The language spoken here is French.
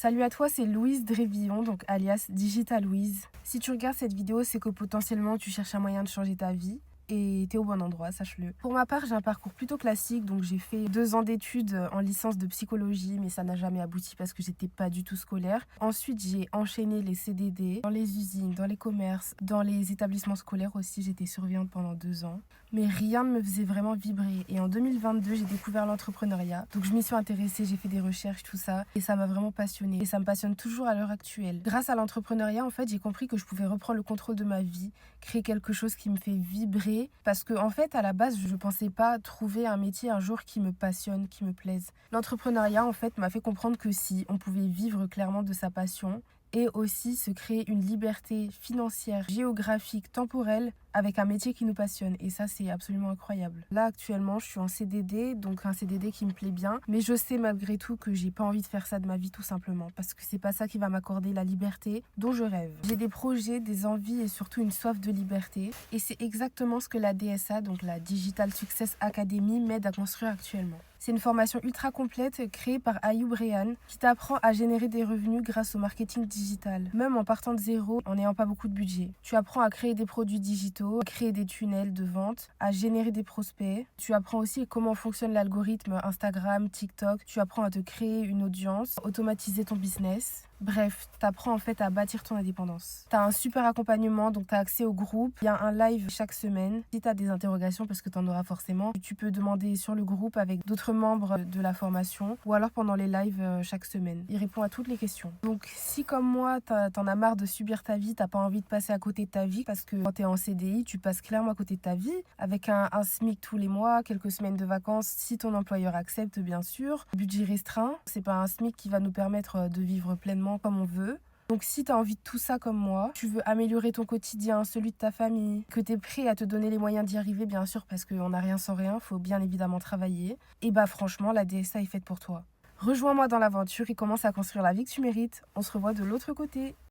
Salut à toi, c'est Louise Drévillon, donc alias Digital Louise. Si tu regardes cette vidéo, c'est que potentiellement tu cherches un moyen de changer ta vie. Et t'es au bon endroit, sache-le. Pour ma part, j'ai un parcours plutôt classique, donc j'ai fait 2 ans d'études en licence de psychologie, mais ça n'a jamais abouti parce que j'étais pas du tout scolaire. Ensuite, j'ai enchaîné les CDD dans les usines, dans les commerces, dans les établissements scolaires aussi. J'étais surveillante pendant 2 ans, mais rien ne me faisait vraiment vibrer. Et en 2022, j'ai découvert l'entrepreneuriat, donc je m'y suis intéressée, j'ai fait des recherches, tout ça, et ça m'a vraiment passionnée. Et ça me passionne toujours à l'heure actuelle. Grâce à l'entrepreneuriat, en fait, j'ai compris que je pouvais reprendre le contrôle de ma vie, créer quelque chose qui me fait vibrer. Parce que en fait, à la base, je ne pensais pas trouver un métier un jour qui me passionne, qui me plaise. L'entrepreneuriat, en fait, m'a fait comprendre que si on pouvait vivre clairement de sa passion et aussi se créer une liberté financière, géographique, temporelle avec un métier qui nous passionne. Et ça, c'est absolument incroyable. Là, actuellement, je suis en CDD, donc un CDD qui me plaît bien. Mais je sais malgré tout que j'ai pas envie de faire ça de ma vie, tout simplement. Parce que c'est pas ça qui va m'accorder la liberté dont je rêve. J'ai des projets, des envies et surtout une soif de liberté. Et c'est exactement ce que la DSA, donc la Digital Success Academy, m'aide à construire actuellement. C'est une formation ultra complète créée par Ayoub Rehan qui t'apprend à générer des revenus grâce au marketing digital. Même en partant de zéro, en n'ayant pas beaucoup de budget. Tu apprends à créer des produits digitaux, à créer des tunnels de vente, à générer des prospects. Tu apprends aussi comment fonctionne l'algorithme Instagram, TikTok. Tu apprends à te créer une audience, automatiser ton business. Bref, t'apprends en fait à bâtir ton indépendance. T'as un super accompagnement, donc t'as accès au groupe. Il y a un live chaque semaine. Si t'as des interrogations, parce que t'en auras forcément, tu peux demander sur le groupe avec d'autres membres de la formation ou alors pendant les lives chaque semaine. Il répond à toutes les questions. Donc si comme moi, t'en as marre de subir ta vie, t'as pas envie de passer à côté de ta vie, parce que quand t'es en CDI, tu passes clairement à côté de ta vie, avec un SMIC tous les mois, quelques semaines de vacances, si ton employeur accepte bien sûr, budget restreint. C'est pas un SMIC qui va nous permettre de vivre pleinement comme on veut. Donc si tu as envie de tout ça comme moi, tu veux améliorer ton quotidien, celui de ta famille, que tu es prêt à te donner les moyens d'y arriver, bien sûr, parce qu'on n'a rien sans rien, faut bien évidemment travailler, et bah franchement, la DSA est faite pour toi. Rejoins-moi dans l'aventure et commence à construire la vie que tu mérites. On se revoit de l'autre côté.